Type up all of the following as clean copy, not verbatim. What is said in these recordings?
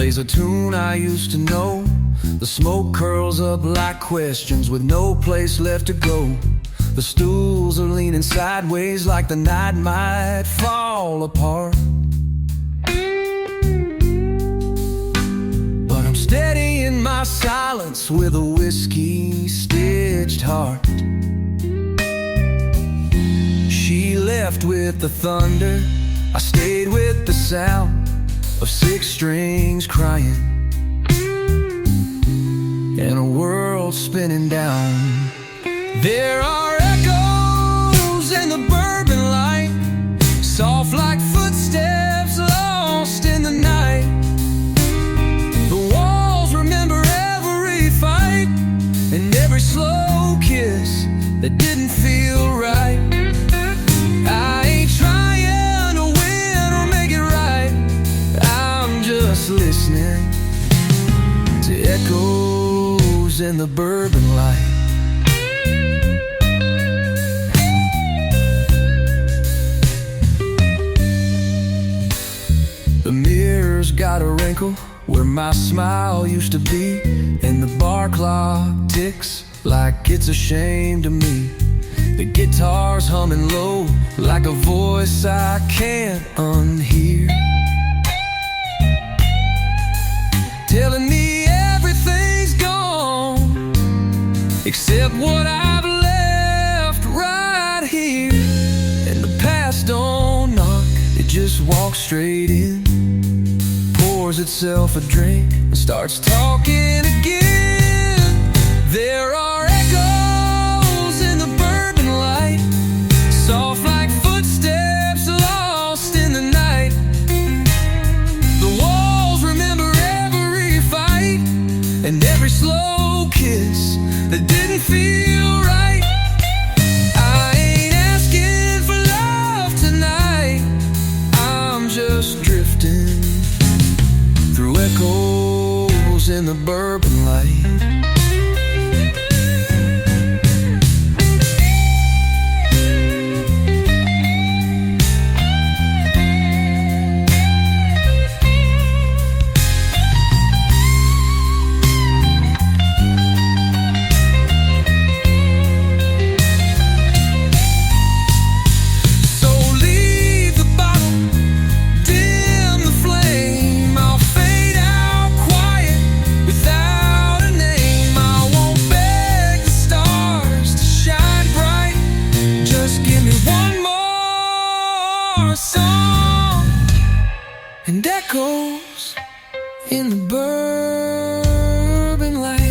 plays a tune I used to know. The smoke curls up like questions with no place left to go. The stools are leaning sideways like the night might fall apart. But I'm steady in my silence with a whiskey-stitched heart. She left with the thunder, I stayed with the sound of 6 strings crying and a world spinning down. There are echoes in the bourbon light, soft like footsteps lost in the night. The walls remember every fight and every slow kiss that didn't feel right. I ain't trying to win or make it right, I'm just listening to echoes in the bourbon light. The mirror's got a wrinkle where my smile used to be, and the bar clock ticks like it's ashamed of me. The guitar's humming low like a voice I can't unhear, telling me everything's gone except what I've left right here. And the past don't knock, it just walks straight in, pours itself a drink and starts talking again. There are echoes in the bourbon light, soft like footsteps lost in the night. The walls remember every fight and every slow kiss that didn't feel right. I ain't asking for love tonight, I'm just drifting through echoes in the bourbon light. Song and echoes in the bourbon light.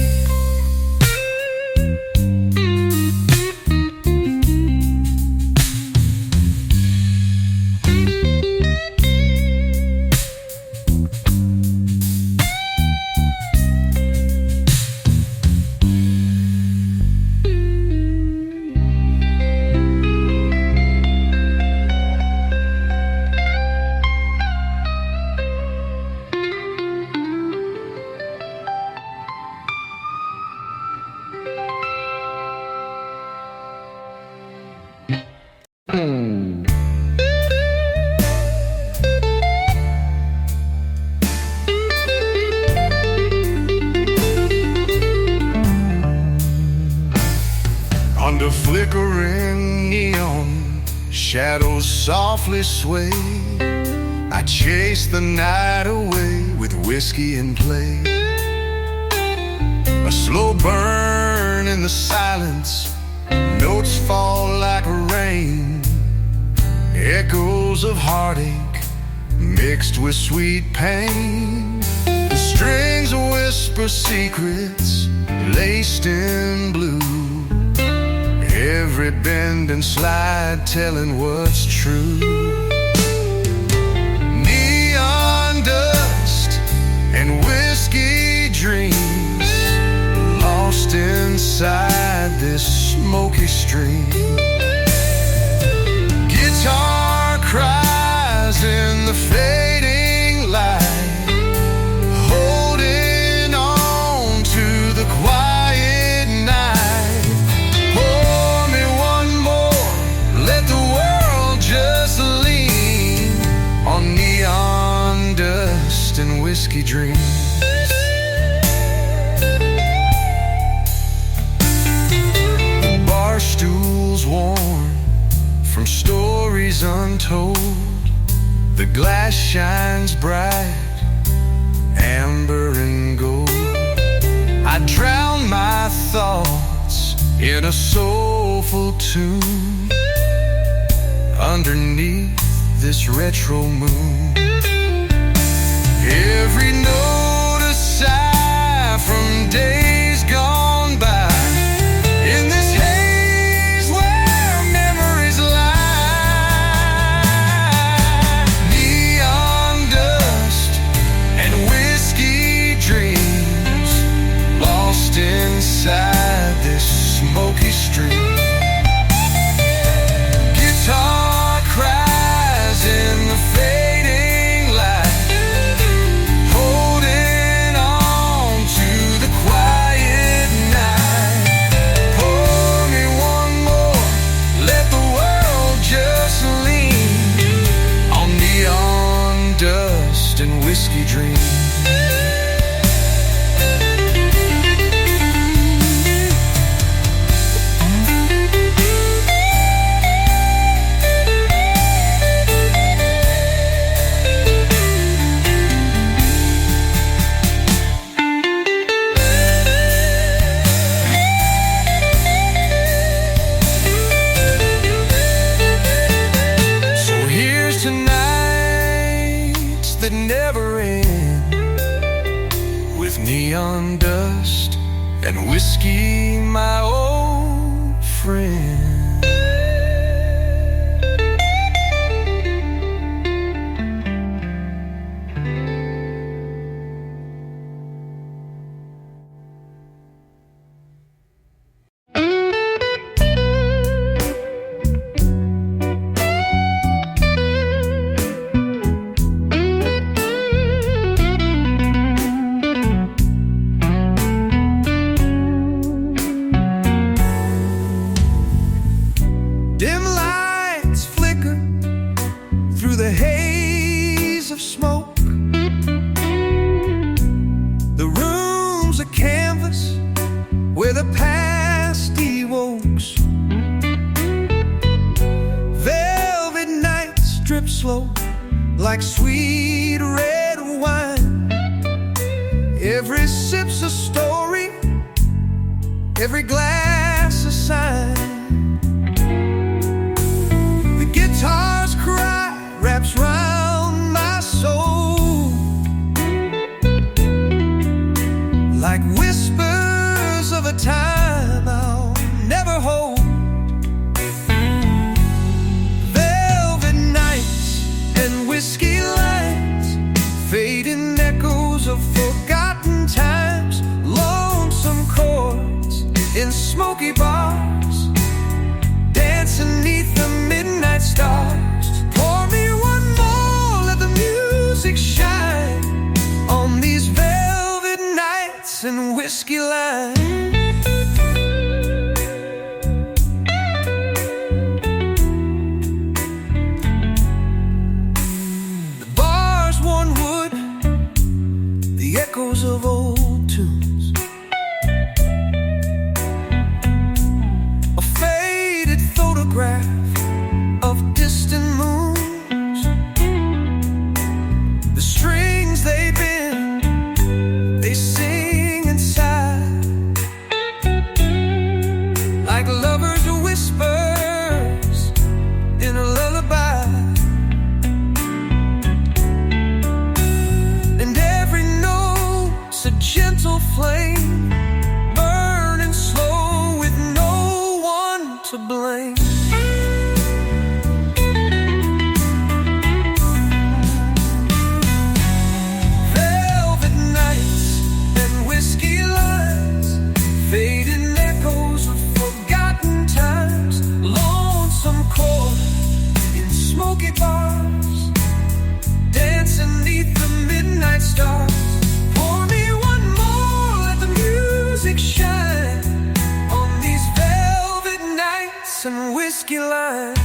Under flickering neon, shadows softly sway. I chase the night away with whiskey in play. A slow burn in the silence, notes fall like rain. Echoes of heartache mixed with sweet pain. The strings whisper secrets laced in blue, every bend and slide telling what's true. Neon dust and whiskey dreams lost inside this smoky stream. Guitar cries in the fading light, holding on to the quiet night. Pour me one more, let the world just lean on neon dust and whiskey dreams. dreams. The bar stools worn from stories untold. The glass shines bright, amber and gold. I drown my thoughts in a soulful tune underneath this retro moon. Every note a sigh from days gone by, in this haze where memories lie. Neon dust and whiskey dreams lost inside this smoky street. Guitar cries in the fading light, holding on to the quiet night. Pour me one more, let the world just lean on neon dust and whiskey dreams. That never end, with neon dust and whiskey, my old friend. Dim lights flicker through the haze of smoke. The room's a canvas where the past evokes. Velvet nights drip slow like sweet red wine. Every sip's a story, every glass a sign. Guitar's cry wraps round my soul like whispers of a time I'll never hold. Velvet nights and whiskey lights, fading echoes of forgotten times. Lonesome chords in smoky bars, dancing neath the midnight stars. Pour me one more, let the music shine on these velvet nights and whiskey lines. The bar's worn wood, the echoes of old tunes. A faded photograph of distant moons. The strings they bend, they sing inside like lovers' whispers in a lullaby. And every note's a gentle flame, burning slow with no one to blame. Stars. Pour me one more, let the music shine on these velvet nights and whiskey lines.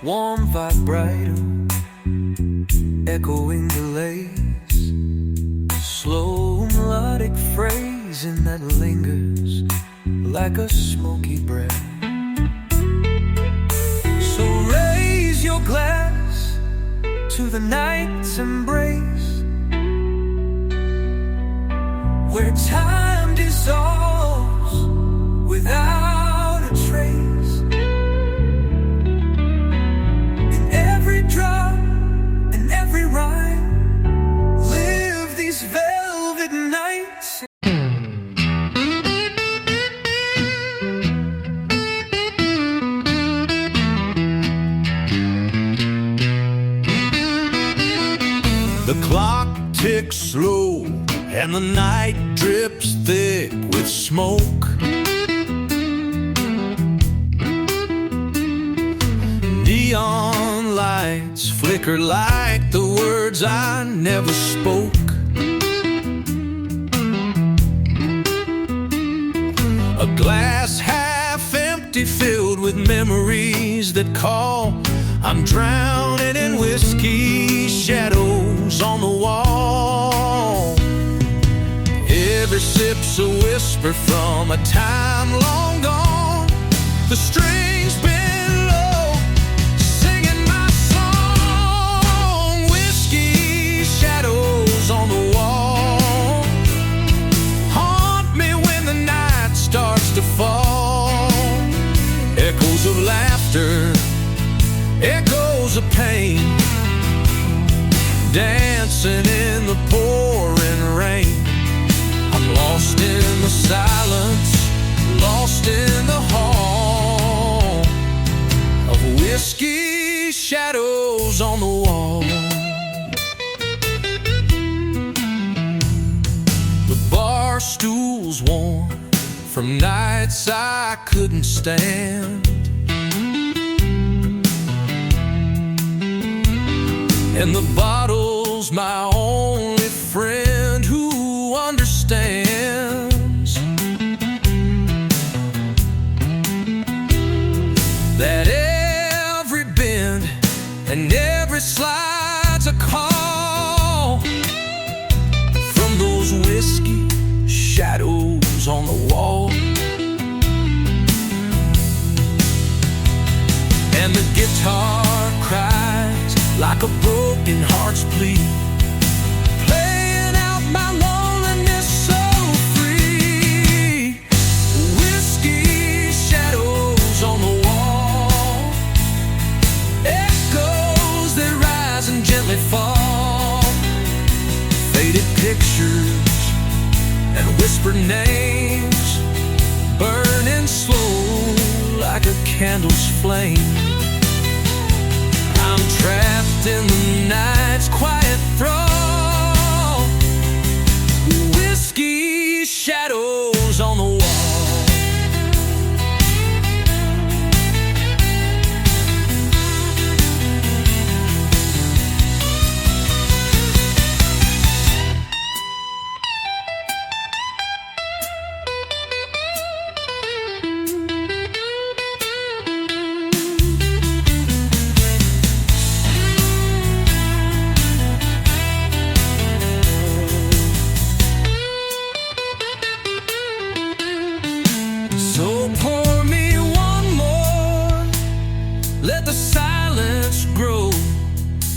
warm vibrato, echoing delays, slow melodic phrasing that lingers like a smoky breath. So raise your glass to the night's embrace, where time dissolves without a trace. In every drop and every rhyme, live these velvet nights. The clock ticks slow and the night drips thick with smoke. Neon lights flicker like the words I never spoke. A glass half empty, filled with memories that call. I'm drowning in whiskey, shadows on the wall. Every sip's a whisper from a time long gone. The strings bend low, singing my song. Whiskey, shadows on the wall, haunt me when the night starts to fall. Echoes of laughter, echoes of pain, dancing in the pouring rain. I'm lost in the silence, lost in the hall of whiskey, shadows on the wall. The bar stool's warm from nights I couldn't stand, and the bottle's my only friend who understands that every bend and every slide's a call from those whiskey shadows on the wall. And the guitar cries like a broken heart's plea, playing out my loneliness so free. Whiskey, shadows on the wall, echoes that rise and gently fall. Faded pictures and whispered names, burning slow like a candle's flame. I'm trapped in the night's quiet thrall. Whiskey, shadows on the wall. So pour me one more, let the silence grow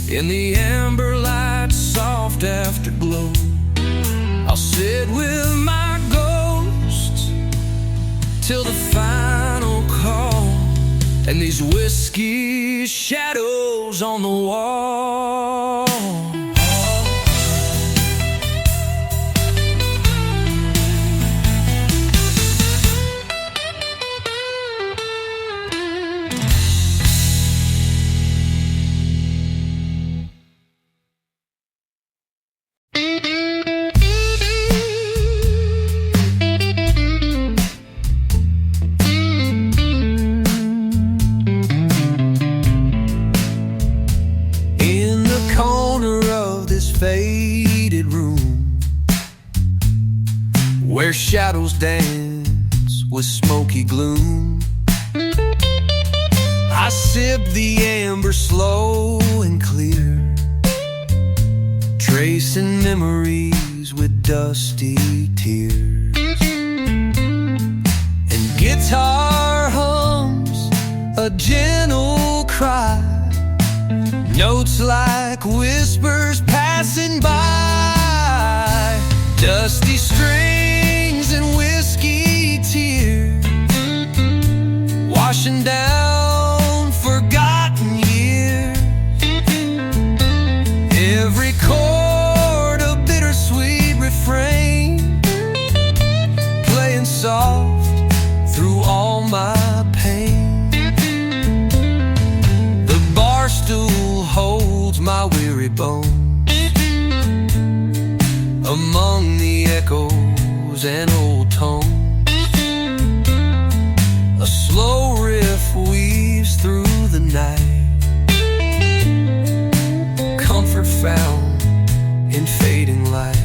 in the amber light's soft afterglow. I'll sit with my ghost till the final call, and these whiskey shadows on the wall. Faded room where shadows dance with smoky gloom, I sip the amber slow and clear, tracing memories with dusty tears. And guitar hums a gentle cry, notes like whispers passing by. Dusty strings and whiskey tears, washing down forgotten years. Every chord a bittersweet refrain, playing soft through all my pain. The bar stool holds my weary bones among the echoes and old tones. A slow riff weaves through the night, comfort found in fading light.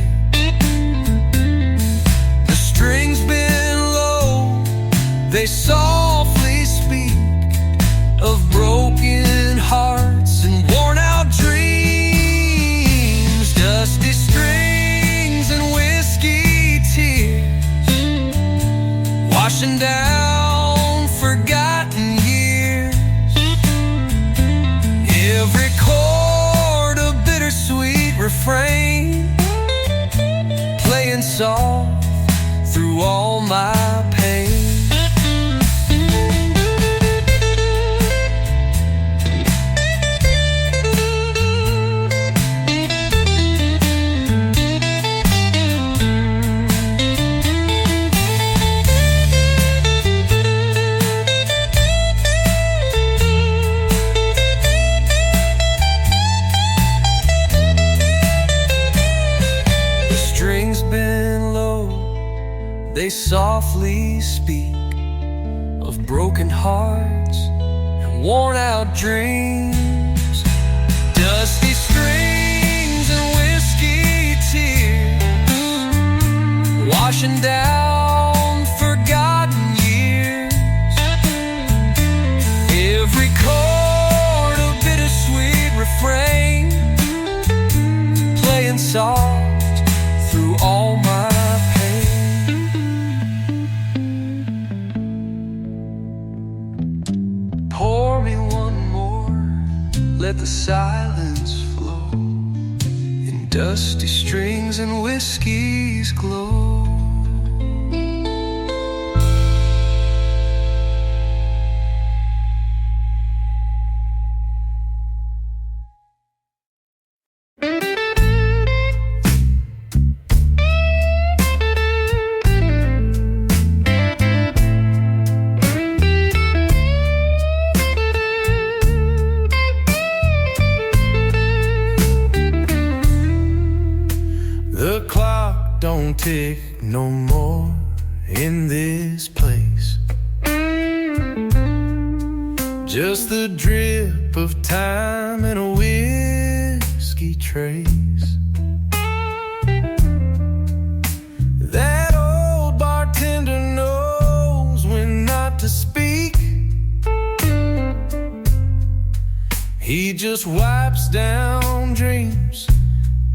The strings bend low, they softly speak of broken hearts and worn out dreams. Dusty strings and whiskey tears, washing down forgotten years. Every chord a bittersweet refrain, playing soft through all my pain. They softly speak of broken hearts and worn out dreams. Dusty strings and whiskey tears, washing down forgotten years. Every chord a bittersweet refrain, playing soft through all my let the silence flow in dusty strings and whiskey's glow. Don't tick no more in this place, just the drip of time and a whiskey trace. That old bartender knows when not to speak. He just wipes down dreams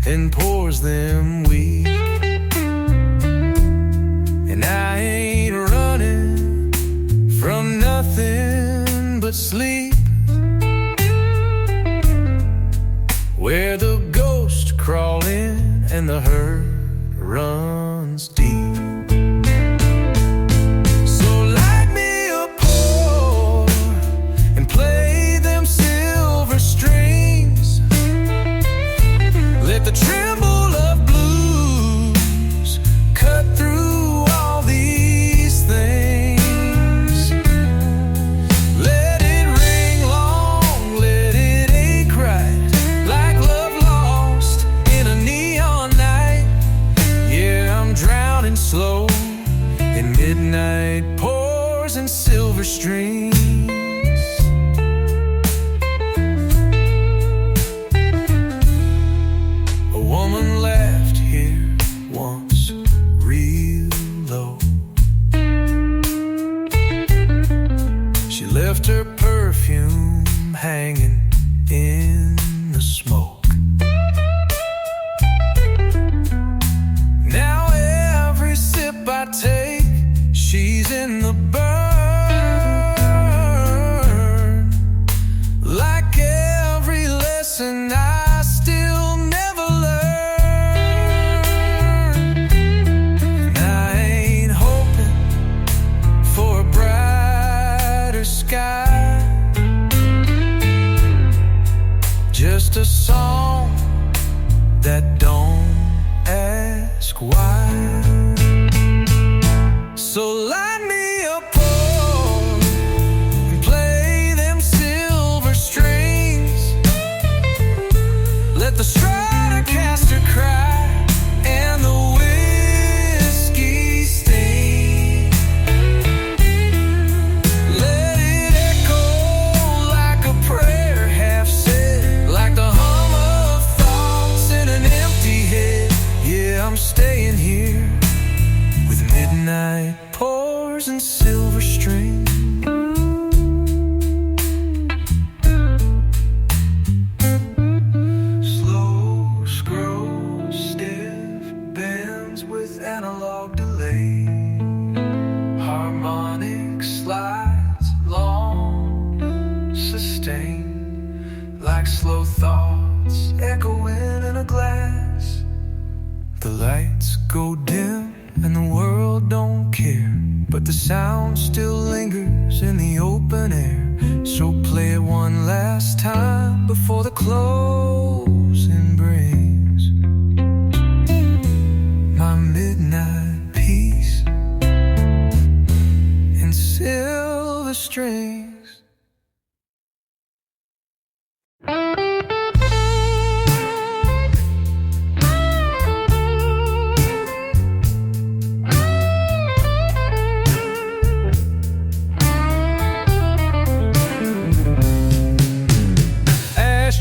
and pours them weak. And I ain't running from nothing but sleep, where the ghosts crawl in and the hurt runs deep. So light me a pour and play them silver strings. Let the tremble of blues cut through slow in midnight pours and silver strings. A woman laughed here once real low. She left her perfume hanging in the smoke. Now every sip I take, she's in the burn. Like every lesson I still never learned. And I ain't hoping for a brighter sky, just a song that don't ask why. So light me a pour and play them silver strings. Let the Stratocaster cry and the whiskey sting. Let it echo like a prayer half said, like the hum of thoughts in an empty head. Yeah, I'm staying here with midnight pours and silver string. Slow scroll, stiff bends with analog delay. Harmonic slides, long sustain, like slow thoughts echoing in a glass. The lights go dim and the world don't care, but the sound still lingers in the open air. So play it one last time before the closing brings my midnight peace in silver strings.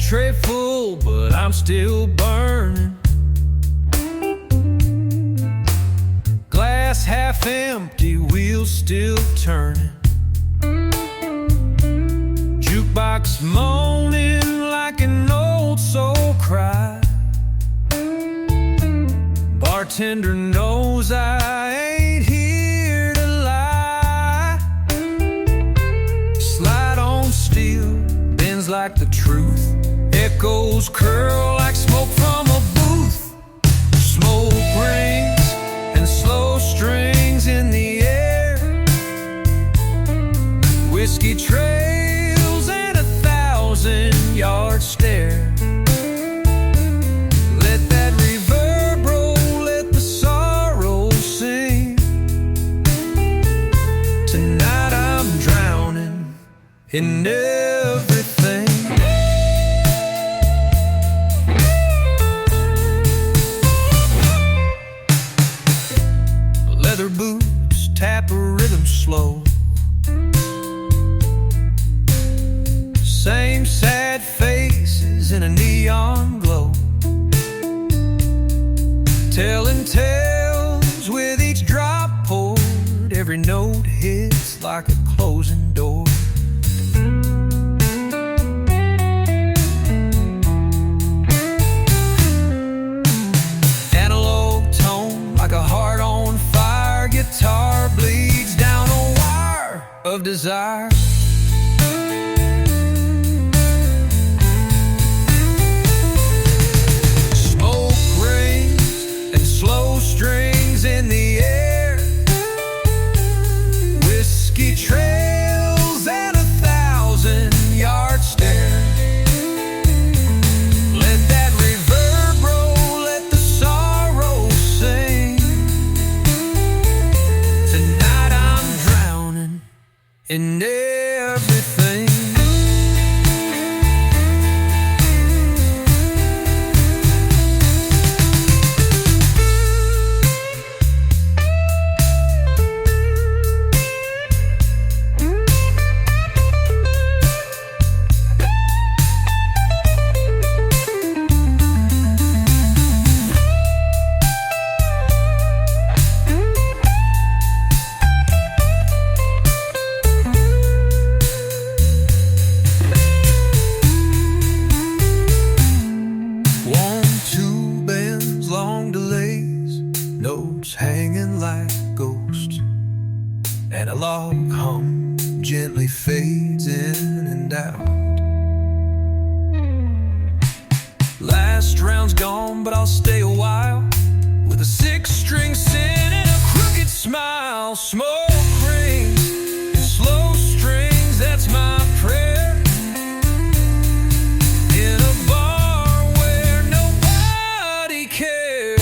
Tray full, but I'm still burning. Glass half empty, wheels still turning. Jukebox moaning like an old soul cry. Bartender knows I ain't here to lie. Slide on steel, bends like the truth. Echoes curl like smoke from a booth. Smoke rings and slow strings in the air. Whiskey trails and 1,000-yard stare. Let that reverb roll, let the sorrow sing. Tonight I'm drowning in everything. Leather boots tap a rhythm slow. Same sad faces in a neon glow, telling tales with each drop poured. Every note hits like a closing door. Analog tone like a heart on fire. Guitar bleeds down a wire of desire. Smoke rings and slow strings in the air. Whiskey trails and 1,000-yard stare. Let that reverb roll, let the sorrow sing. Tonight I'm drowning in everything. gently fades in and out. Last round's gone, but I'll stay a while, with a six-string sin and a crooked smile. Smoke rings and slow strings, that's my prayer. In a bar where nobody cares.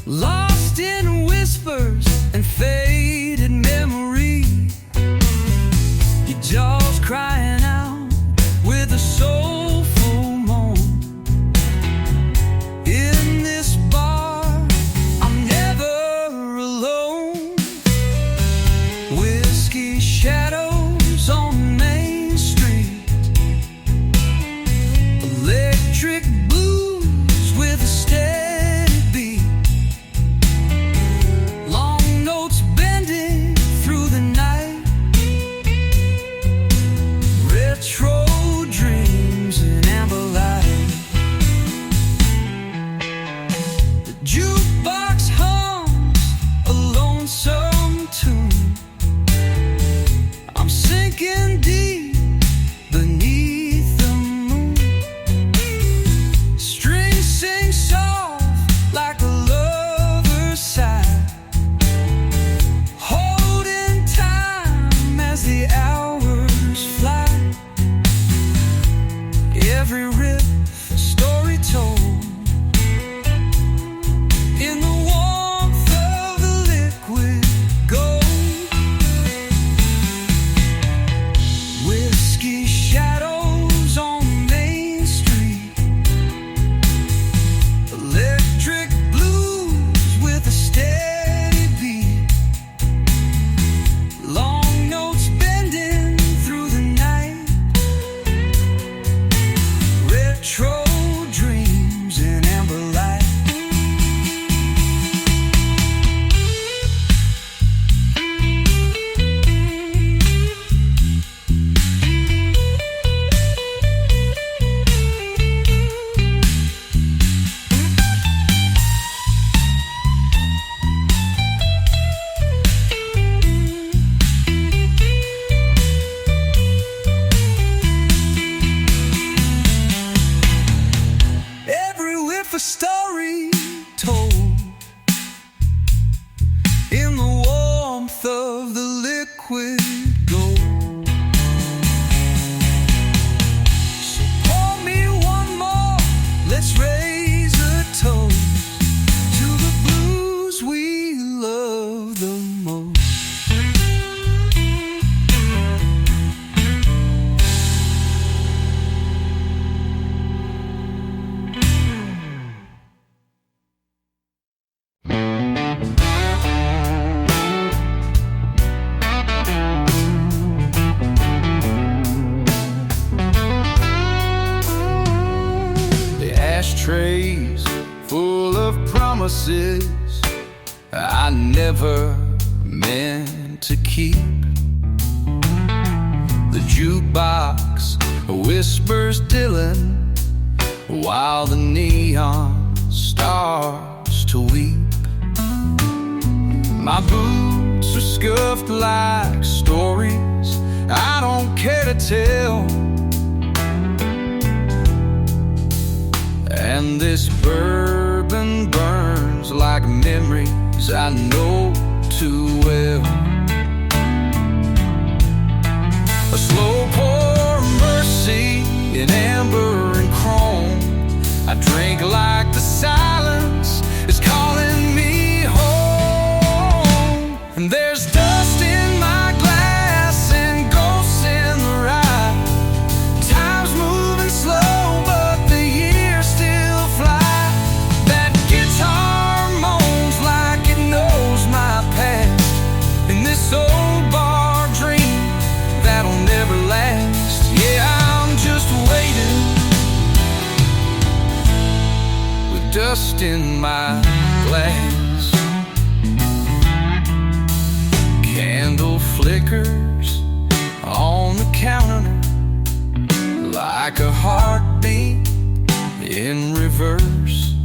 Lost in whispers and faded memory, your jaw's crying out with a soulful moan. In this bar, I'm never alone. Whiskey shadows on Main Street, electric blues with a steady beat. Long notes bending through the night, retro dreams in amber light. The jukebox hums a lonesome tune. I'm sinking deep beneath the moon. Strings sing soft like a lover's sigh, holding time as the hours fly. Every riff a story told, in the warmth of the liquid gold. Whiskey shadows on Main Street, electric blues with a steady beat. Long notes bending through the night, retro dreams in amber light. Every whiff a story told, in the warmth of the liquid gold. So pour me one more, let's raise a toast to the blues we love the most. The ashtrays full of promises I never meant to keep. The jukebox whispers Dylan while the neon starts to weep. My boots are scuffed like stories I don't care to tell. And this bourbon burns like memories I know too well. A slow pour mercy in amber and chrome, dust in my glass. Candle flickers on the counter like a heartbeat in reverse,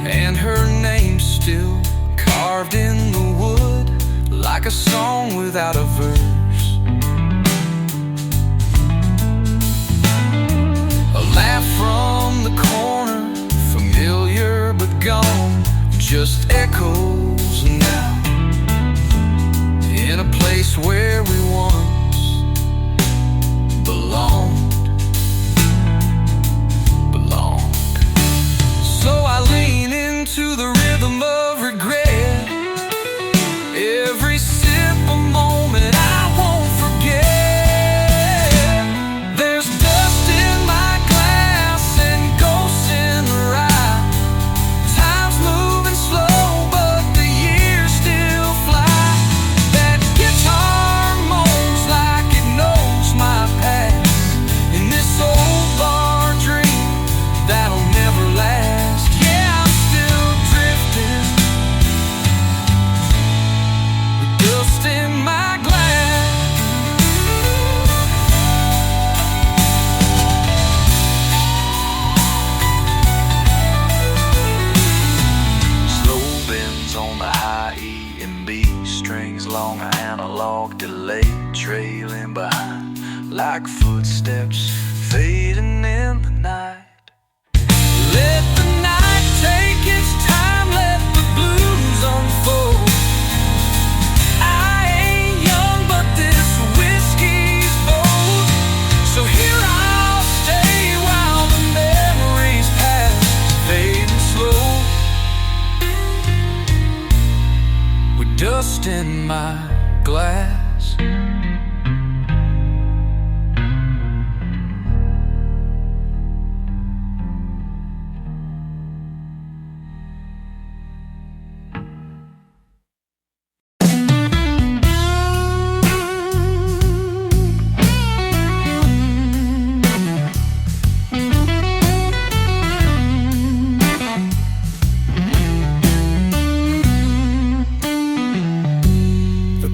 and her name's still carved in the wood like a song without a verse. A laugh from the corner, familiar but gone, just echoes now in a place where we once belonged. So I lean into the rhythm of regret, every sip a moment I won't forget. There's dust in my glass and ghosts in the rye. Time's moving slow, but the years still fly. That guitar moans like it knows my past, in this old bar dream that'll never last. Long analog delay trailing behind like footsteps fading in the night. Let the night take its time, let the blues unfold. I ain't young, but this whiskey's bold. So here I'll stay while the memories pass, fading slow. With dust in my glass.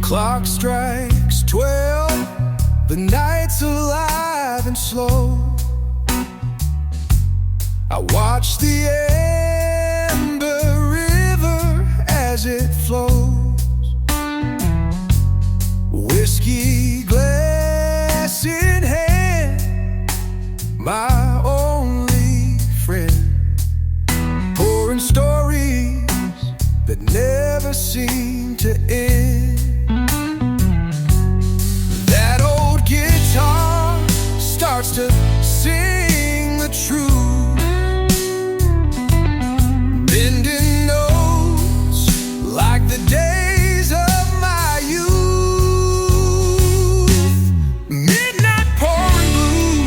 Clock strikes 12, the night's alive and slow. I watch the amber river as it flows, whiskey glass in hand, my only friend, pouring stories that never seem to end. Starts to sing the truth, bending notes like the days of my youth. Midnight pouring blue,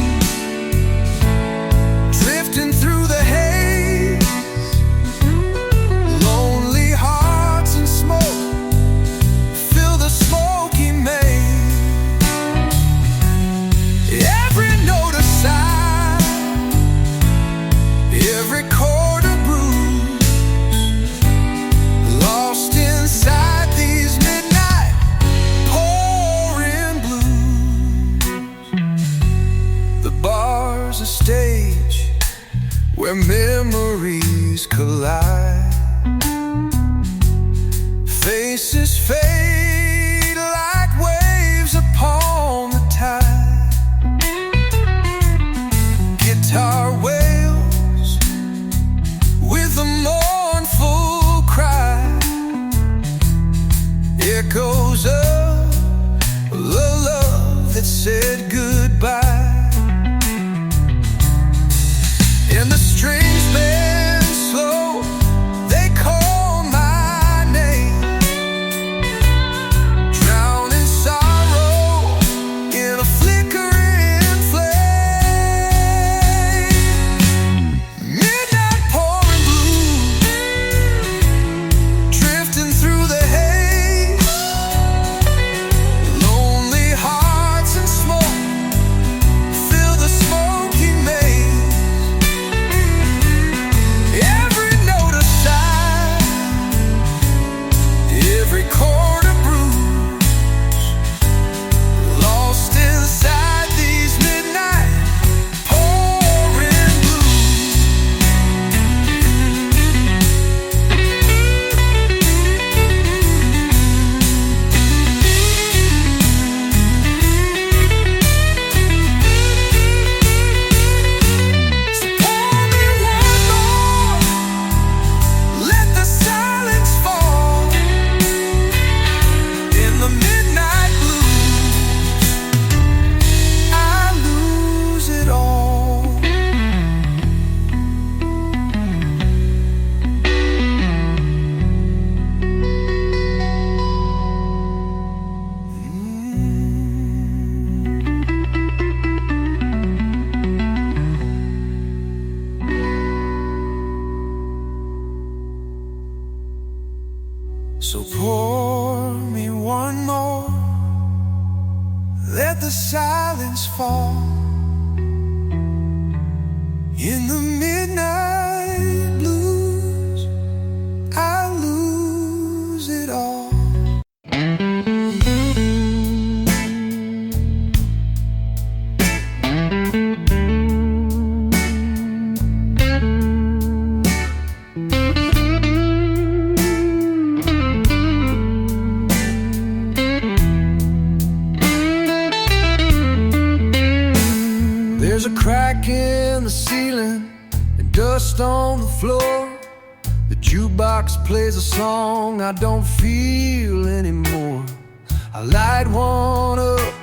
drifting through the haze, lonely hearts and smoke fill the smoky maze. Every chord a bruise, lost inside these midnight pouring blues. The bar's a stage where memories collide, faces fade like waves upon the tide. Guitar wails with a mournful cry, echoes of the love that said goodbye. And the strings bend slow, they call my name. So pour me one more, let the silence fall. In the midnight blues, I lose it all. There's a crack in the ceiling and dust on the floor. The jukebox plays a song I don't feel anymore. I light one up,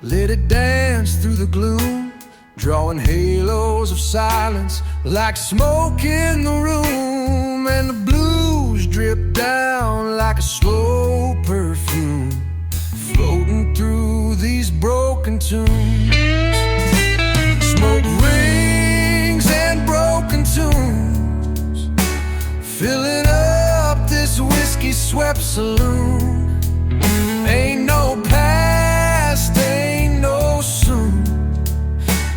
let it dance through the gloom, drawing halos of silence like smoke in the room. And the blues drip down like a slow perfume, floating through these broken tunes. Smoke rings and broken tunes, filling up this whiskey-swept saloon. Ain't no past, ain't no soon,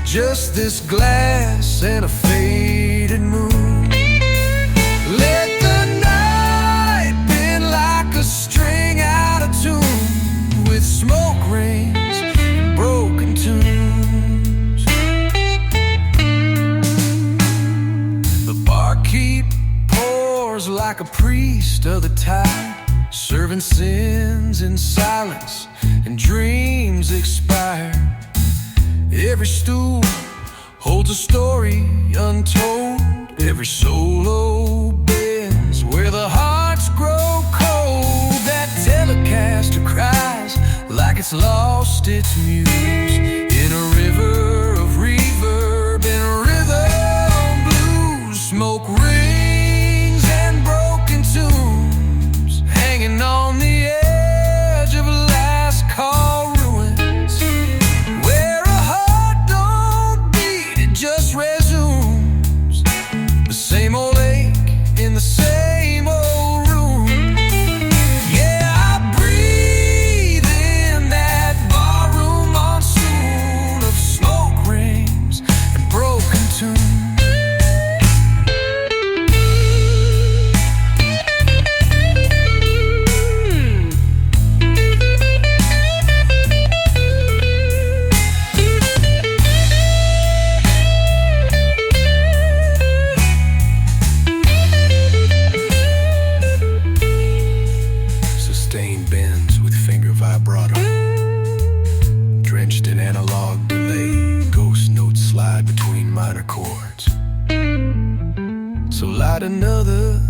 just this glass and a faded moon. Let the night bend like a string out of tune, with smoke rings and broken tunes. Barkeep pours like a priest of the tide, serving sins in silence and dreams expire. Every stool holds a story untold, every solo bends where the hearts grow cold. That telecaster cries like it's lost its muse in a river of reverb and rhythm blues. Smoke rings and broken tunes, hanging on the edge of last call ruins, where a heart don't beat, it just resumes. The same old ache in the same old room. Yeah, I breathe in that barroom monsoon of smoke rings and broken tunes. Sustained bends with finger vibrato, drenched in analog delay. Ghost notes slide between minor chords. So light another,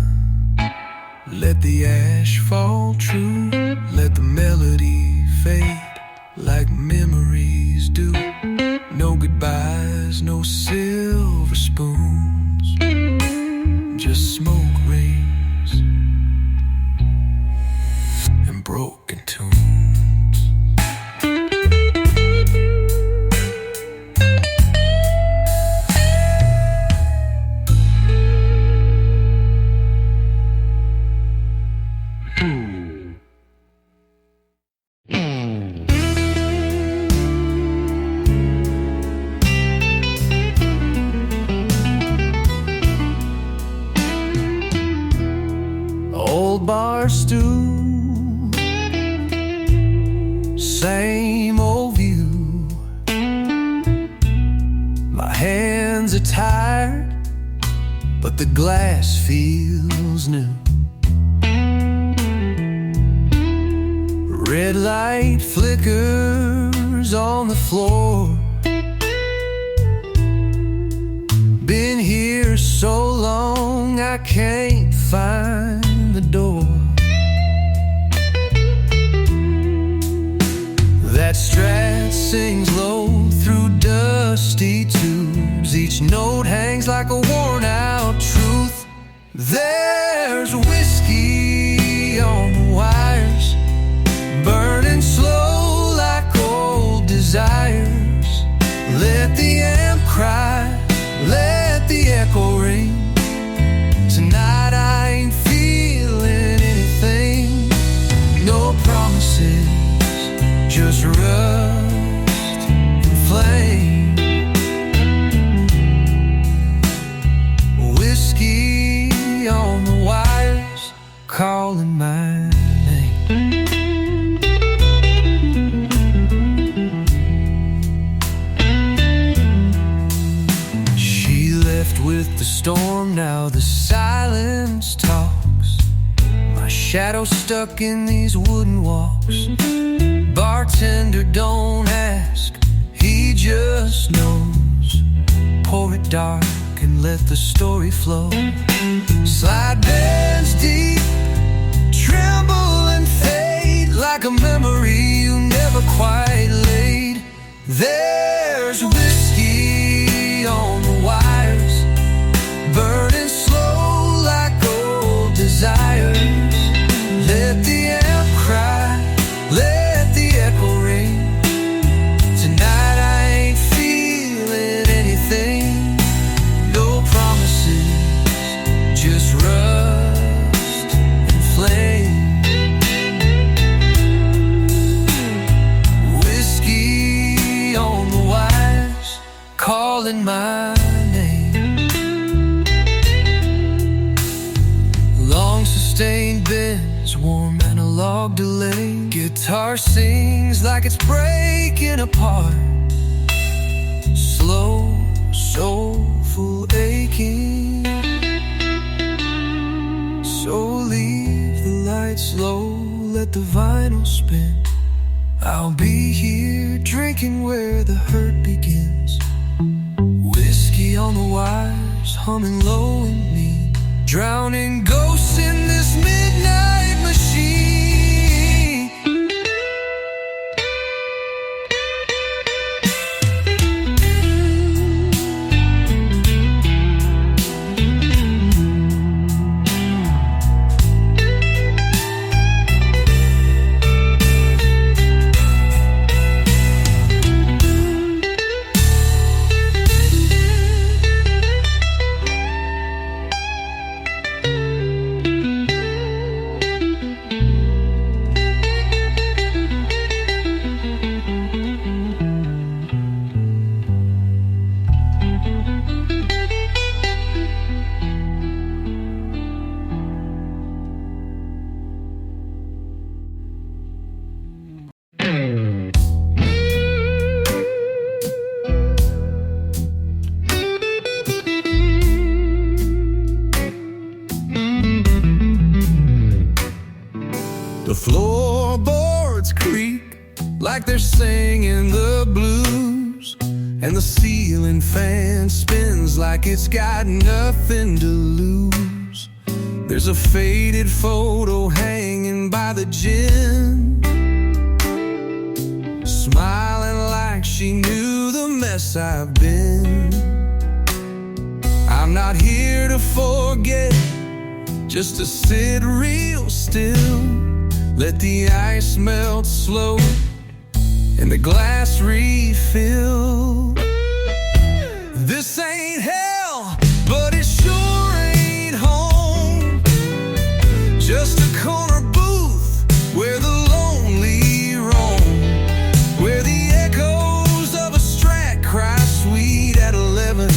let the ash fall true, let the melody fade like memories do. No goodbyes, no silver spoons, just smoke rings and broken tunes. Old bar stool, same old view. My hands are tired, but the glass feels new. Red light flickers on the floor. Been here so long I can't find the door. That Strat sings low through dusty tubes. Each note hangs like a worn out truth. There's whiskey on the wires, burning slow like old desires. Let the amp cry, let the echo ring. Tonight I ain't feeling anything warm now, the silence talks. My shadow stuck in these wooden walks. Bartender, don't ask, he just knows. Pour it dark and let the story flow. Slide bends deep, tremble and fade, like a memory you never quite laid. There's whiskey on the wires, burning slow like old desires. Let the amp cry, let the echo ring. Tonight I ain't feeling anything. No promises, just rust and flame. Whiskey on the wires, calling my name. Long sustained bends, warm analog delay. Guitar sings like it's breaking apart. Slow, soulful aching. So leave the lights low, let the vinyl spin. I'll be here drinking where the hurt begins. Whiskey on the wires, humming low and mean, drowning ghosts in this midnight machine. The floorboards creak like they're singing the blues, and the ceiling fan spins like it's got nothing to lose. There's a faded photo hanging by the gin, smiling like she knew the mess I've been. I'm not here to forget, just to sit real still. Let the ice melt slow and the glass refill. This ain't hell, but it sure ain't home. Just a corner booth where the lonely roam, where the echoes of a Strat cry sweet at 11.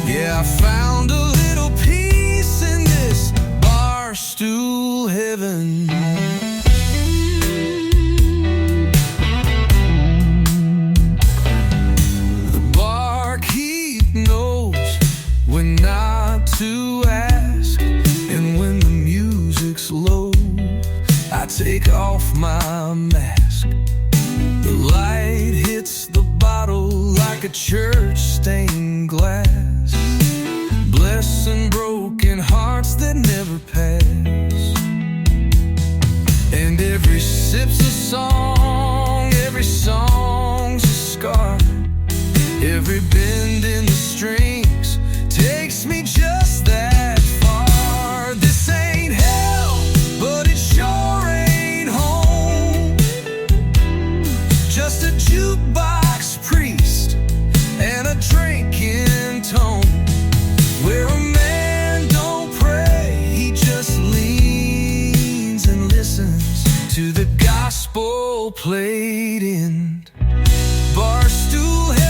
Yeah, I found a little peace in this bar stool heaven. The barkeep knows when not to ask, and when the music's low, I take off my mask. The light hits the bottle like a church stained glass, blessing broken hearts that never pass. And every sip's a song, every song's a scar. Every bend in the strings takes me just that far. This ain't hell, but it sure ain't home. Just a jukebox priest and a drinking tone, where a man don't pray, he just leans and listens to the gospel played in Barstool Heaven.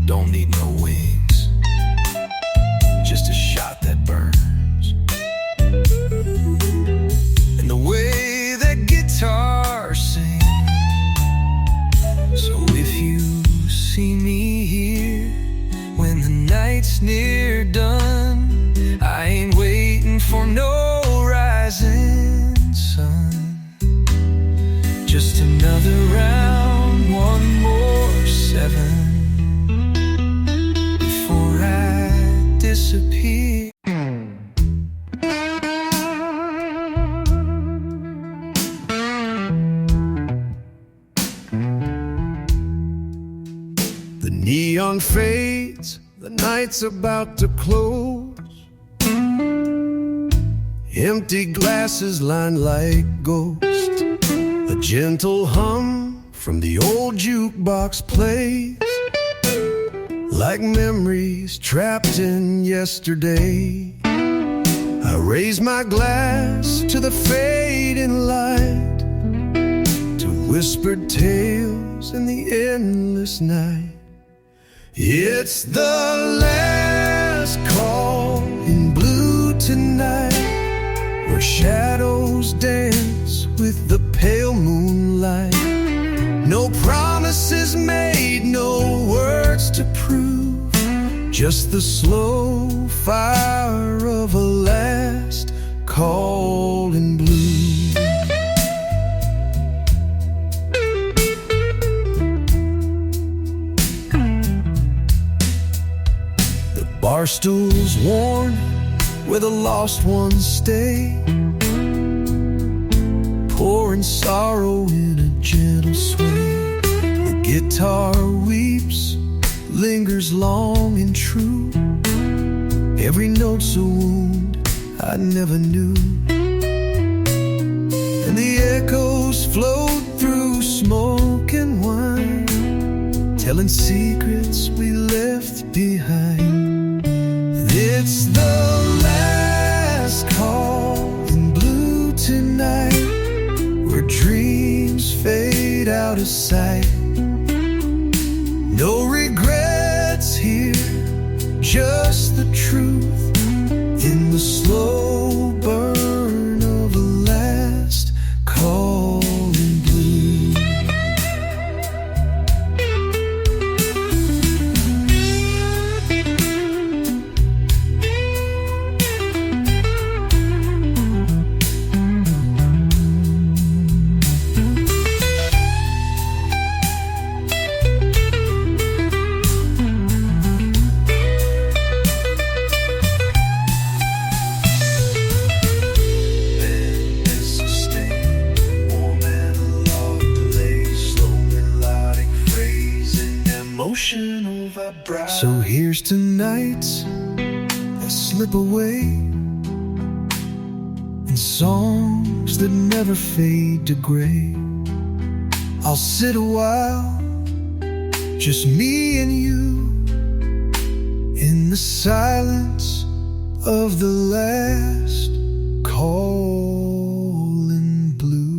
don't need no wings, just a shot that burns. And the way that guitar sings. So if you see me here when the night's near done, I ain't waiting for no rising sun. Just another round, one more seven before I disappear. The neon fades, the night's about to close. Empty glasses lined like ghosts. A gentle hum from the old jukebox plays, like memories trapped in yesterday. I raise my glass to the fading light, to whispered tales in the endless night. It's the last call in blue tonight, where shadows dance with the pale moonlight. No promises made, no words to prove, just the slow fire of a last call in blue. The bar stool's worn where the lost ones stay, pouring sorrow in a gentle sway. The guitar weeps, lingers long and true. Every note's a wound I never knew, and the echoes float through smoke and wine, telling secrets we left behind. It's the last call in blue tonight, where dreams fade out of sight. No regrets here, just the truth in the slow burn of a last call in blue. So here's to nights that slip away, and songs that never fade to gray. I'll sit a while, just me and you, in the silence of the last call in blue.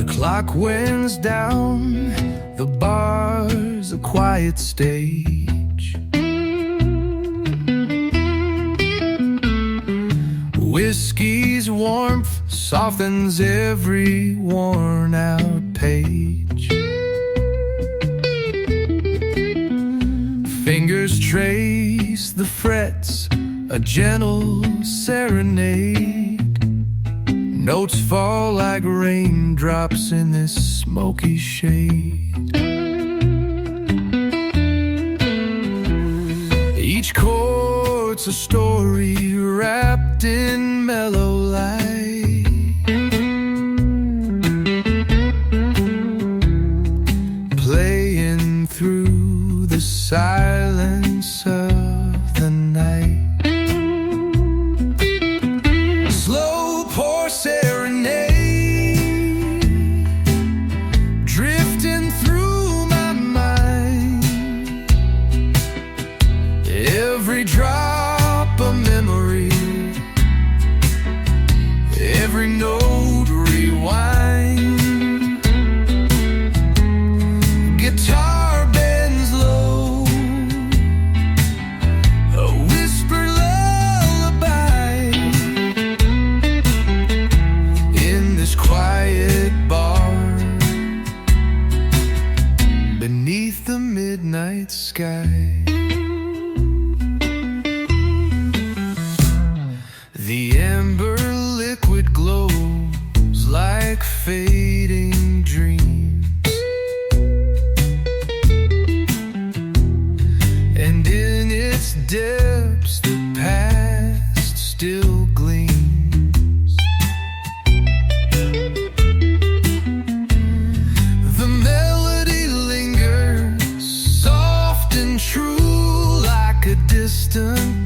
Clock winds down, the bar's a quiet stage. Whiskey's warmth softens every worn out page. Fingers trace the frets, a gentle serenade. Notes fall like raindrops in this smoky shade. Each chord's a story wrapped in mellow light. Playing through the silence of the night.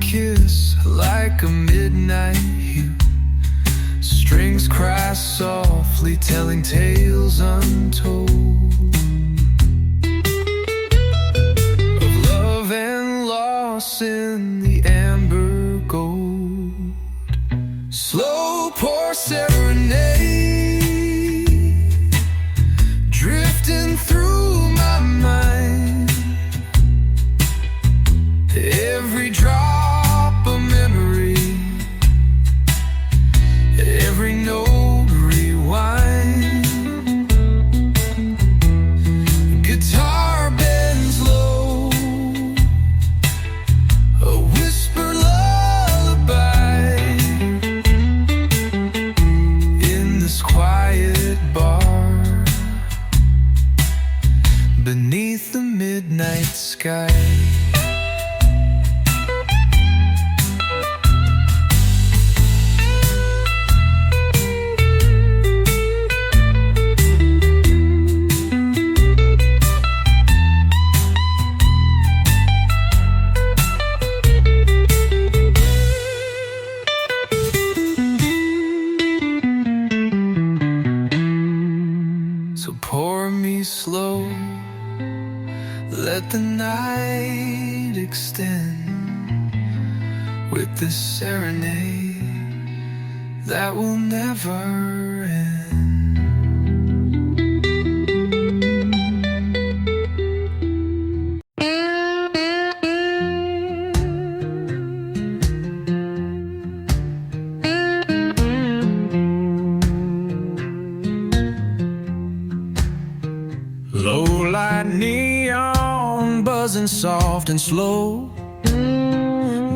kiss like a midnight hue. Strings cry softly, telling tales untold of love and loss in the amber gold. Slow pour serenade, drifting through my mind. Every drop a memory, every note rewind. Guitar bends low, a whisper lullaby. In this quiet bar, beneath the midnight sky. So pour me slow, let the night extend with this serenade that will never end. Low light neon buzzing soft and slow.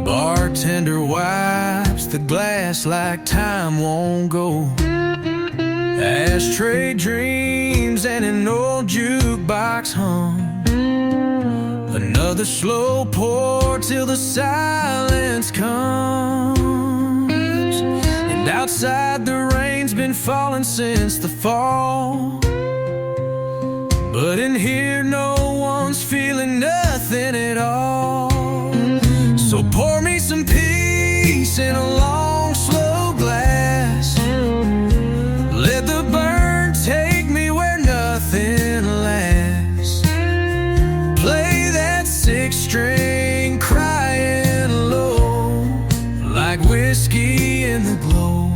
Bartender wipes the glass like time won't go. Ashtray dreams and an old jukebox hum. Another slow pour till the silence comes. And outside the rain's been falling since the fall. But in here no one's feeling nothing at all. So pour me some peace in a long, slow glass. Let the burn take me where nothing lasts. Play that six-string crying low, like whiskey in the glow.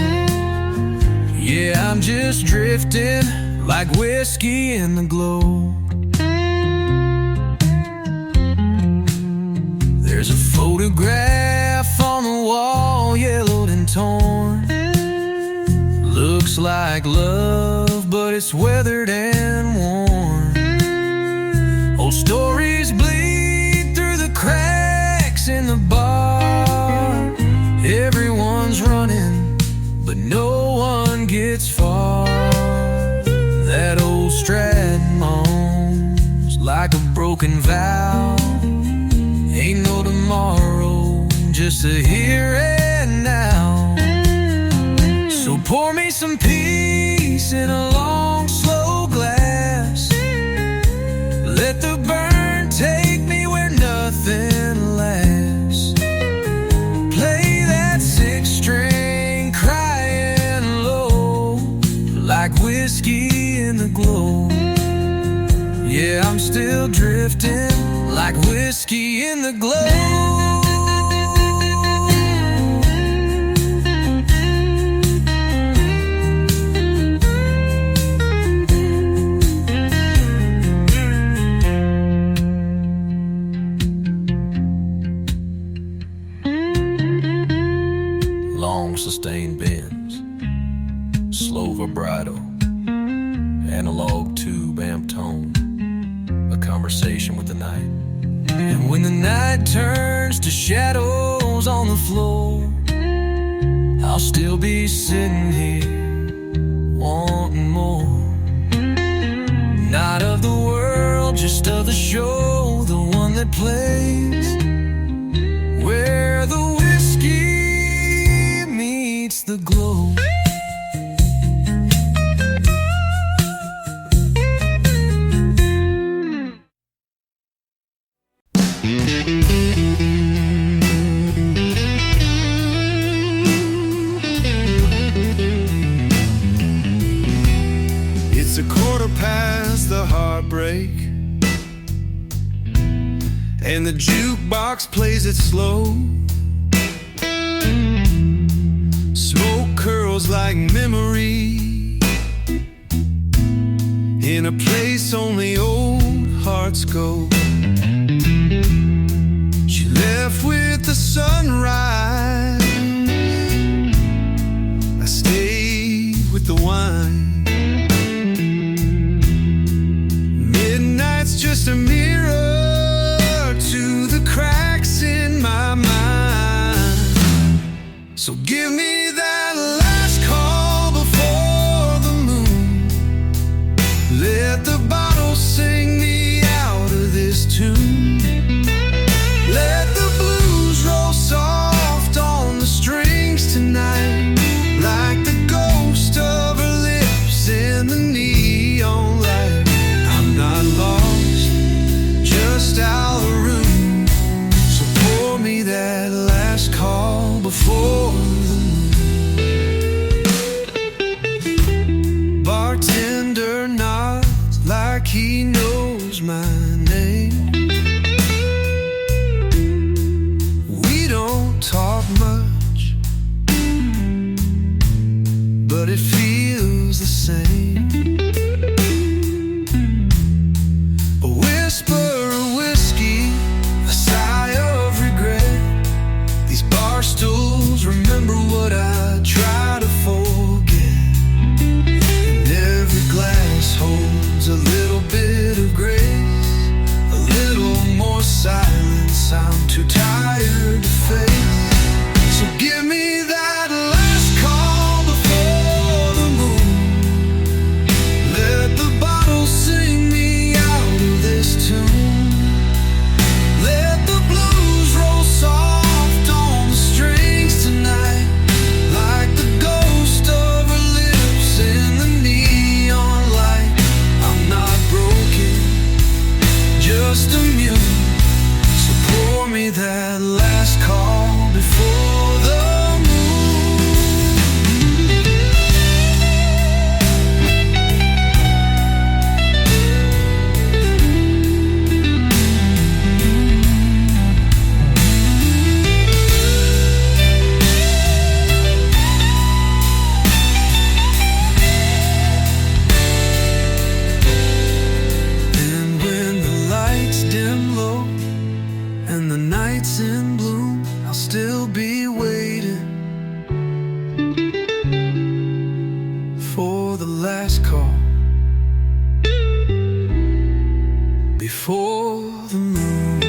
Yeah, I'm just drifting like whiskey in the glow. There's a photograph on the wall, yellowed and torn. Looks like love, but it's weathered and worn. Old stories bleed through the cracks in the bar. Everyone's running, but no one gets far. That old Strat moans like a broken vow. Ain't no tomorrow, just a here and now. So pour me some peace in a long, slow glass. Let the burn take me where nothing lasts. Play that six-string crying low, like whiskey in the glow. Yeah, I'm still drifting like whiskey in the glow. Long sustained bends, slow vibrato, analog tube amp tone, a conversation with the night. And when the night turns to shadows on the floor, I'll still be sitting here wanting more. Not of the world, just of the show, the one that plays where the whiskey meets the glow. and the jukebox plays it slow. Smoke curls like memory in a place only old hearts go. She left with the sunrise, I stayed with the wine. Midnight's just a mirror to the cracks in my mind. So give me that last call before the moon. Let the bottle sing me out of this tune. Let the blues roll soft on the strings tonight, like the ghost of her lips in the neon light. I'm not lost, just out of room. So pour me that last call before the moon. Bartender nods like he knows my name. We don't talk much, but it feels the same. A whisper of whiskey, a sigh of regret. These bar stools remember what I try to forget. And every glass holds a little bit of grace, a little more silence I'm too tired to face. So give me that last call before the moon. Let the bottle sing me out of this tune. Let the blues roll soft on the strings tonight, like the ghost of her lips in the neon light. I'm not broken, just immune. So pour me that last call before the And when the lights dim low and the night's in bloom, I'll still be waiting for the last call before the moon.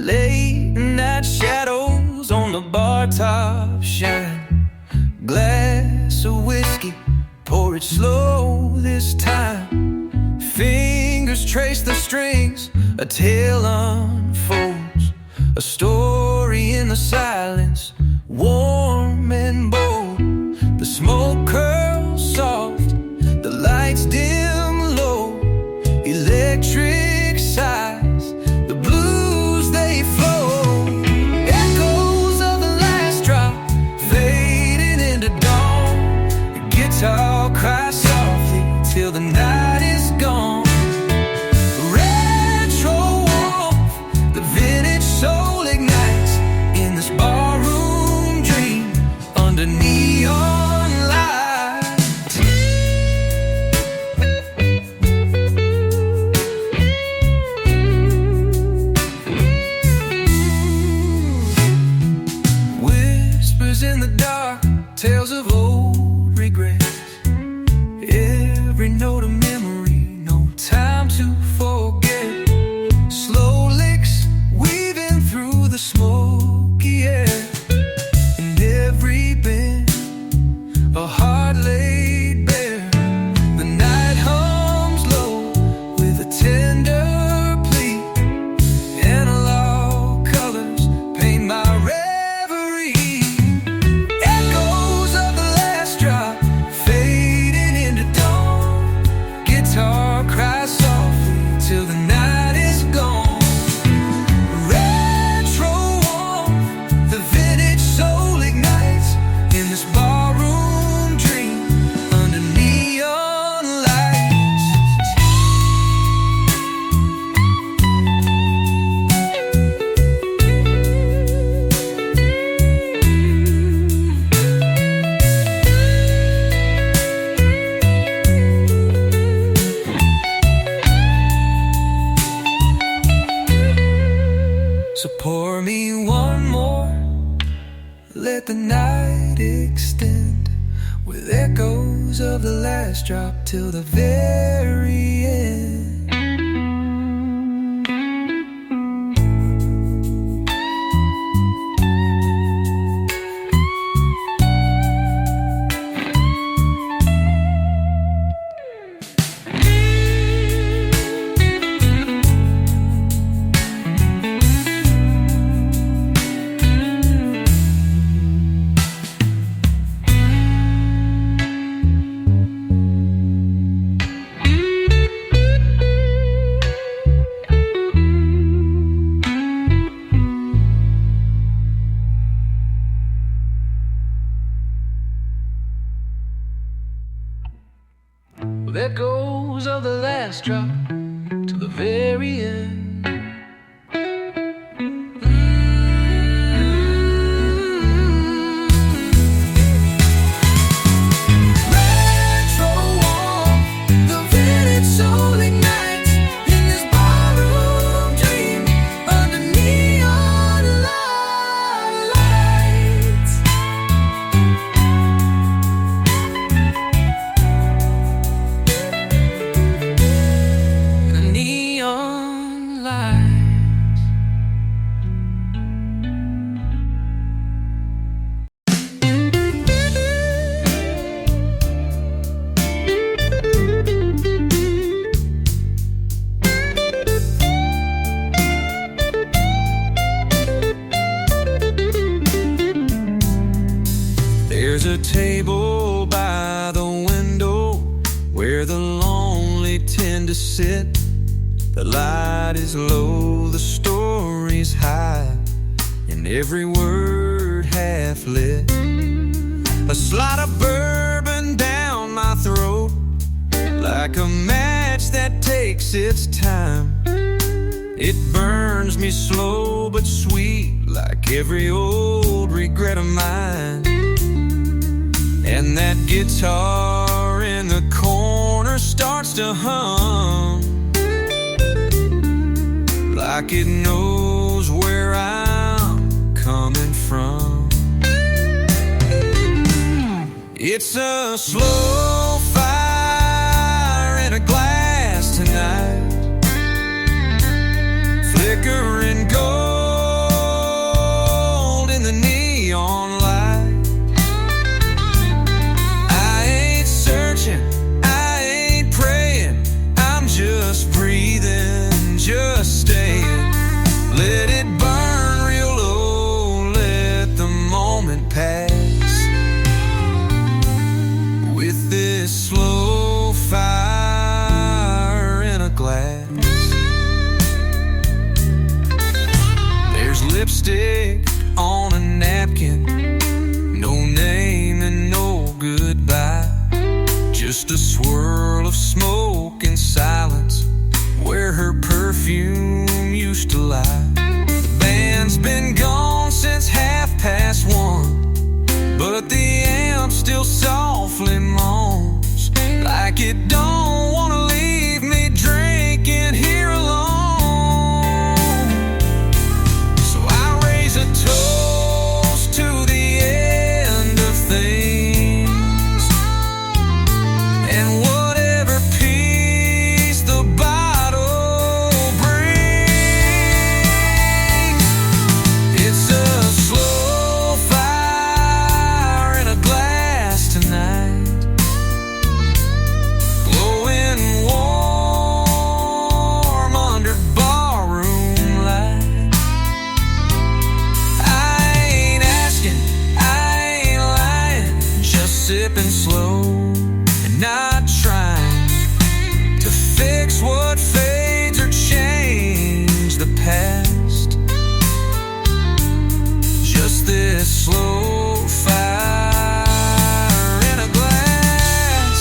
Late night shadows on the bar top shine. Glass of whiskey, pour it slow this time. Fingers trace the strings, a tale unfolds. A story in the silence, warm and bold. The smoke curls soft, the lights dim low. Electric sighs, the blues they flow. Echoes of the last drop, fading into dawn. The guitar cries softly till the night is gone. Retro warmth, the vintage soul ignites in this barroom dream under neon lights. Whispers in the dark, tales of old regrets. Every note a memory, no time to forget. Slow licks we let the night extend with echoes of the last drop till the very end. There goes of the last drop to the very end. Retro warm, the vintage soul ignites in this ballroom dream under neon lights. The neon lights. There's a table by the window where the lonely tend to sit. The light is low, the story's high, and every word half lit. A slide of bourbon down my throat, like a match that takes its time. It burns me slow but sweet, like every old regret of mine. And that guitar in the corner starts to hum, like it knows where I'm coming from. It's a slow fire in a glass tonight, flickering gold in the neon light. I ain't searching, I ain't praying, I'm just breathing, just staying. Let it burn real low, let the moment pass. With this slow fire in a glass, there's lipstick on a napkin, no name and no goodbye, just a swirl of smoke and silence where her perfume used to lie. The band's been gone since 1:30, but the amp still softly moans, like it don't wanna leave me drinking here alone. So I raise a toast to the end of things, and whatever peace the bottle brings. It's a slow fire in a glass tonight, glowing warm under barroom light. I ain't asking, I ain't lying, just sipping slow and not trying to fix what fades or change the past. Just this slow fire in a glass.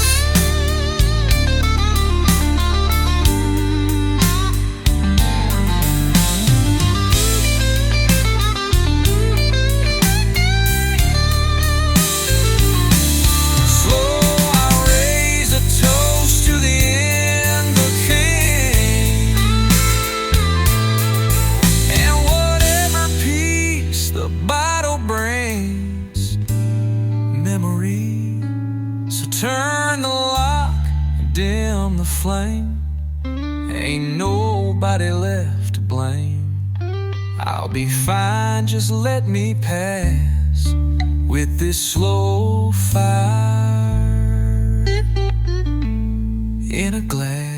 Slow, I raise a toast to the end of things, and whatever peace the bottle brings. turn the lock, dim the flame. Ain't nobody left to blame. I'll be fine, just let me pass with this slow fire in a glass.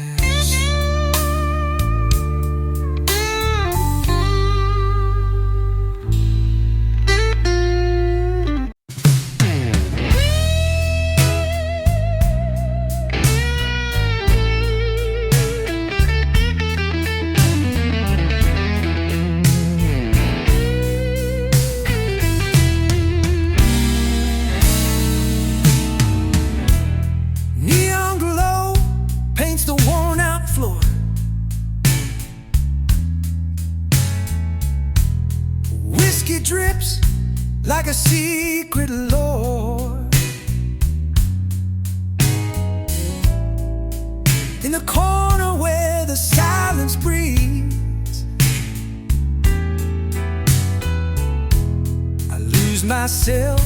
Whiskey drips like a secret lore. In the corner where the silence breathes, I lose myself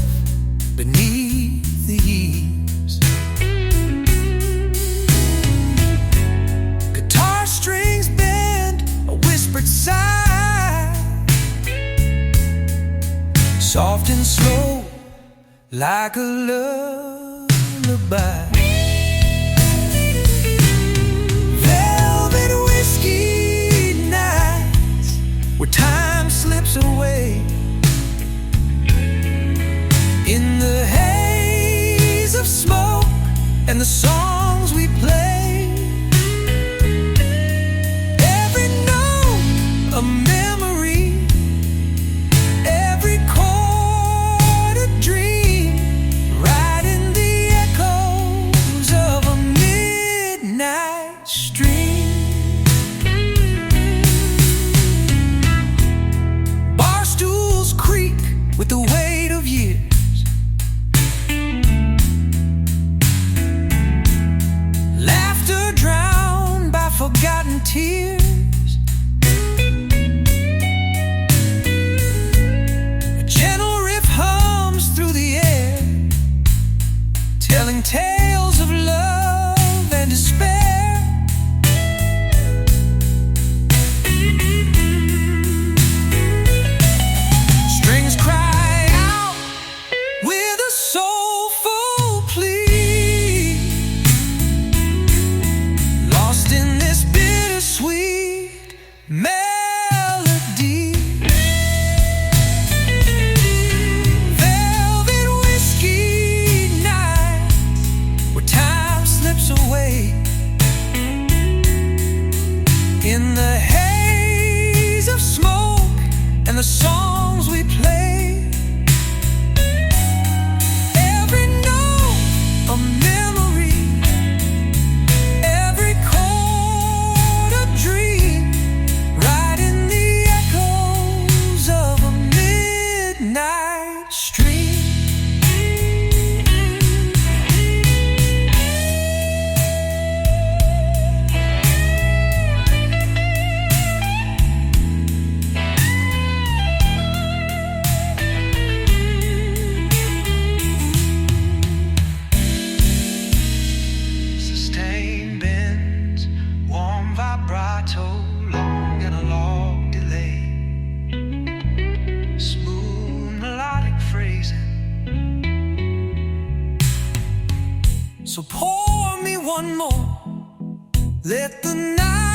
beneath the eaves. Guitar strings bend, a whispered sigh, soft and slow, like a lullaby. Velvet whiskey nights, where time slips away. In the haze of smoke and the songs we play, every note a memory, every chord a dream, right in the echoes of a midnight stream. Bar stools creak with the weight of years. Laughter drowned by forgotten tears. A gentle riff hums through the air, telling tales of love and despair. Strings cry out with a soulful plea, lost in this bittersweet melody. Velvet whiskey nights, where time slips away. In the haze of smoke and the songs we play, every note a memory, every chord a dream, right in the echoes of a midnight stream. Sustained bends, warm vibrato, long and a long delay, smooth melodic phrasing. So pour me one more, let the night